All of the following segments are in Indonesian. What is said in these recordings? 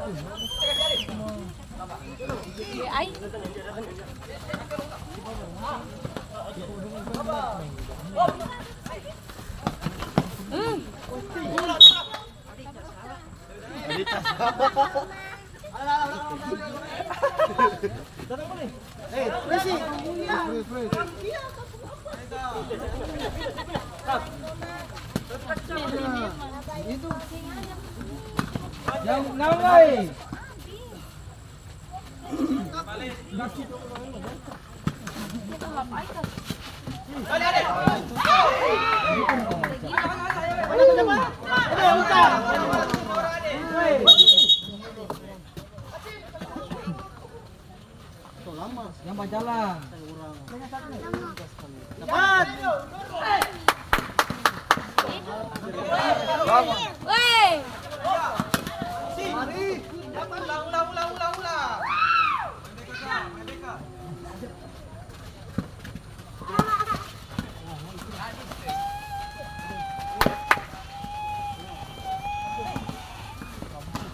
Ay. Yang nangay. Yang berjalan. Cepat. Woi. Mari. Ulah.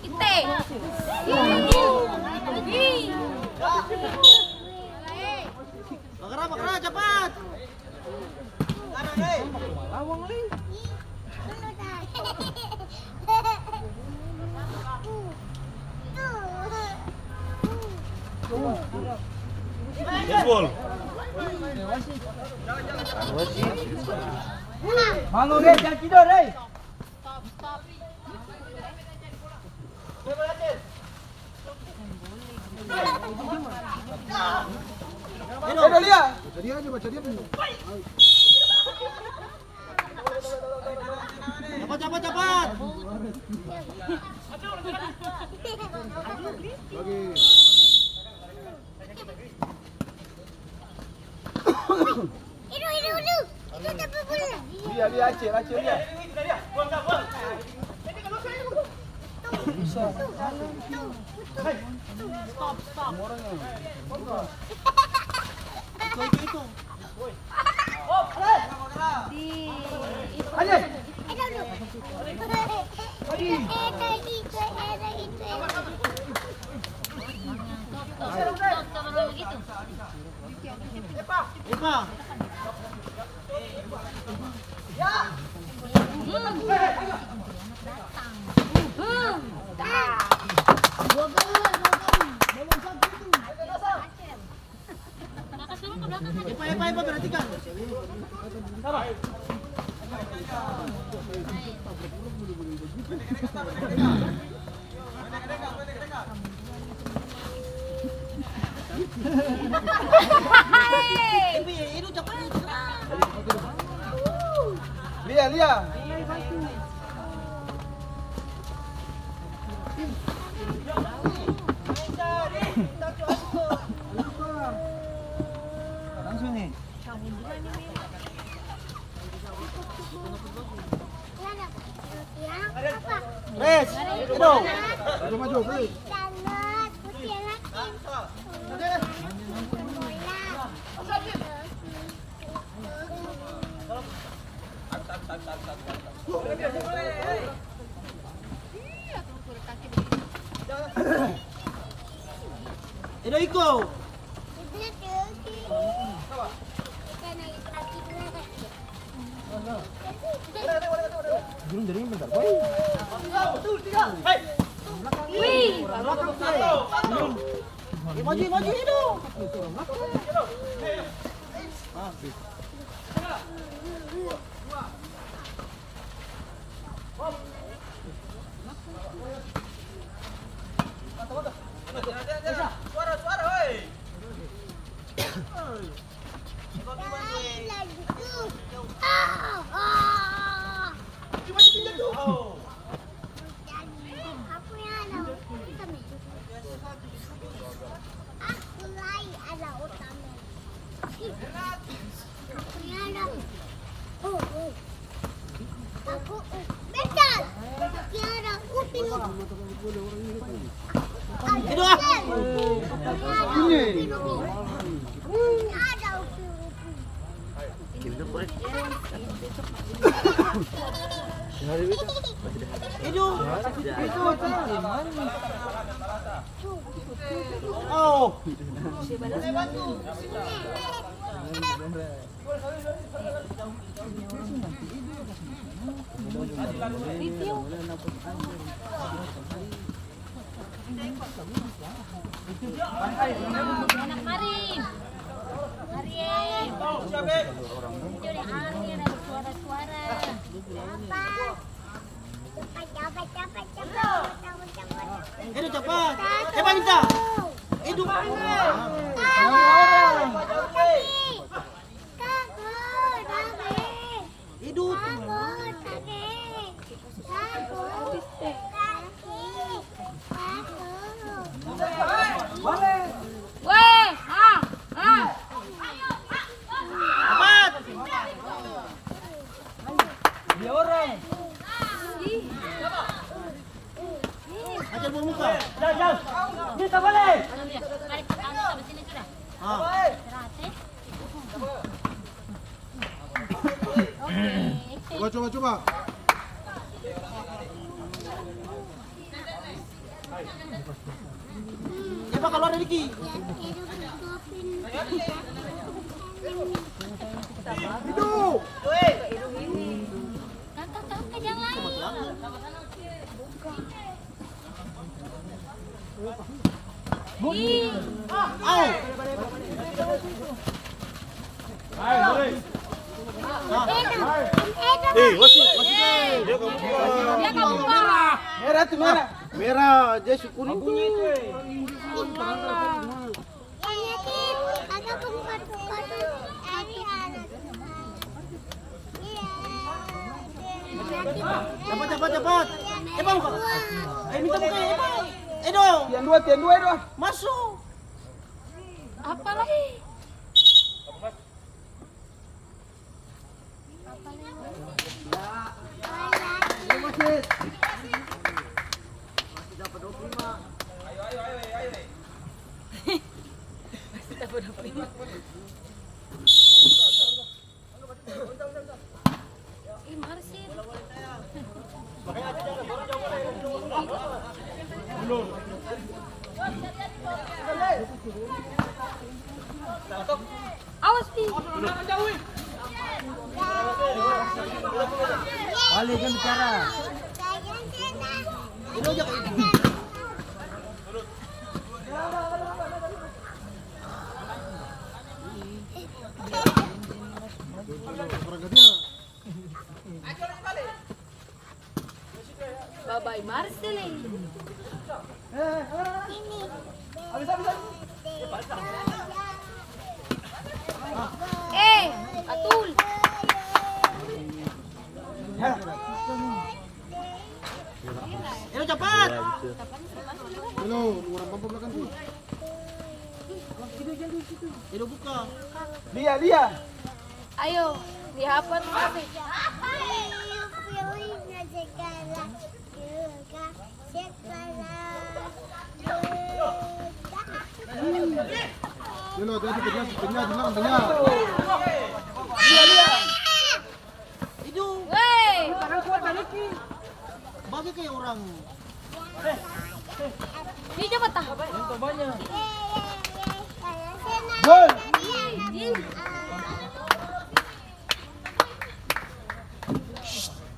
Ite. Bakra cepat. Lawang li. Baseball. Bangun deh, jangan tidur deh. Ini dia. Baca dia dulu. Cepat. Bagi. Itu dapat bola. Dia acil dia. Buang. Stop. Orangnya. Itu. Ayo. Epa, perhatikan. Lia. Langsung nih. Res, itu. Maju, please. Itu Iko. Belum dari bentar, boy. Wih. Maju itu. Suara, hoi. Itu ah. Ini. Itu. Anak Karim. Karim. Itu ada angin, ada suara-suara. Edo cepat. Cepat minta. Edo. Edo. Weh, Cepat. Dia orang. Ajar buang muka. Kita balik. Ano dia? Tarik ke kanan sampai sini sudah. Ah. Terate. Oke. Coba. Cepat keluar dari Ki. Hidup. Kakak jangan. Ih, Au. Wasit. dia kamu parah. Merah tuh merah. Merah, dia syukur itu. Cepat. Cepat muka. Ayo minta muka ya. Edo. Tian dua. Masuk. Apa lagi? Wasit. Ih, Marsil. Awas, Pi. Balik kan bicara. Edo aja ke Edo. Bye-bye, Marsil. Atul. Edo cepat. Halo, orang mampu belakang tuh. Edo buka. Dia. Ayo, dihapus masih. Dulu, tadi tengah di belakang. Edo. Weh, Bagi kayak orang. ini coba tah. Gol.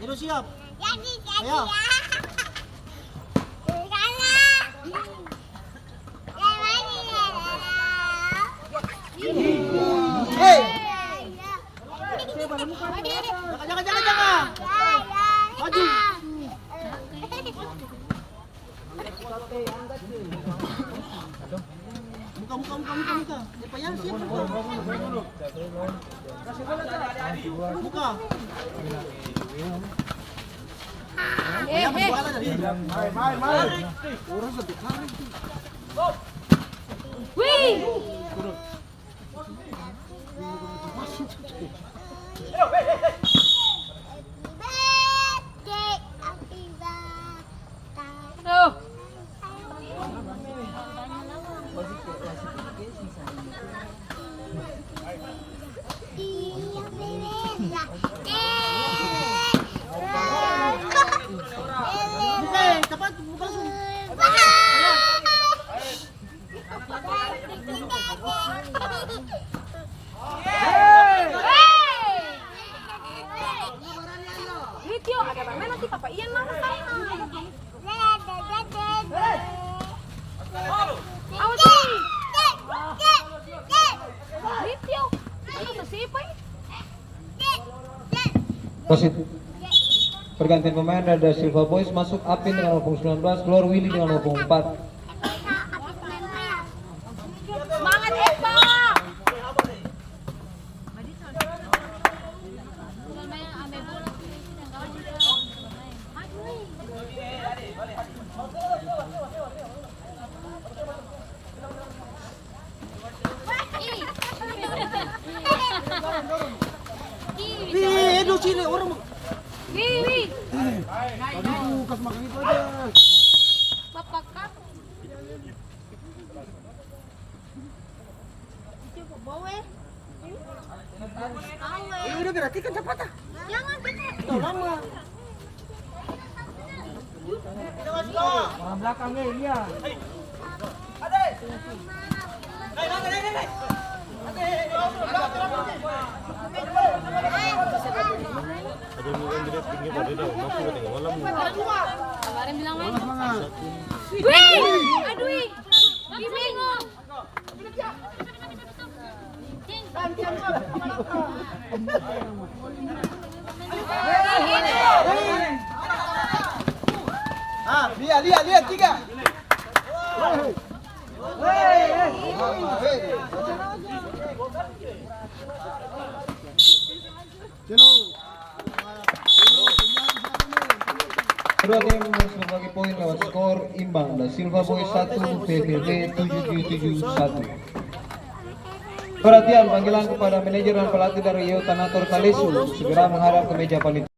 Edo siap. Ayo. Hei. Jangan. Maju. Muka. Siapa yang siap? Muka. Buka lah dari. Main. Orang sedih kali. Wih. Tuh. Buka, cepat buka langsung. Wasit pergantian pemain ada Silva Boys masuk Apin dengan nomor punggung 19, keluar Willy dengan nomor punggung 4. Semangat Eva. Aduh sini orang. Wih. Aduh, kas makan itu aja. Bapak kak. Udah berarti kan cepat ah. Jangan cepat. Udah lama. Orang belakangnya iya. Kemarin bilang main. Semangat. Wih. Aduh. Bingung. Lihat tiga. Kedua tim harus berbagi poin lewat skor imbang dan Silva Boys 1, PVB 771. Perhatian panggilan kepada manajer dan pelatih dari Yotanator Kalesu segera menghadap ke meja panitia.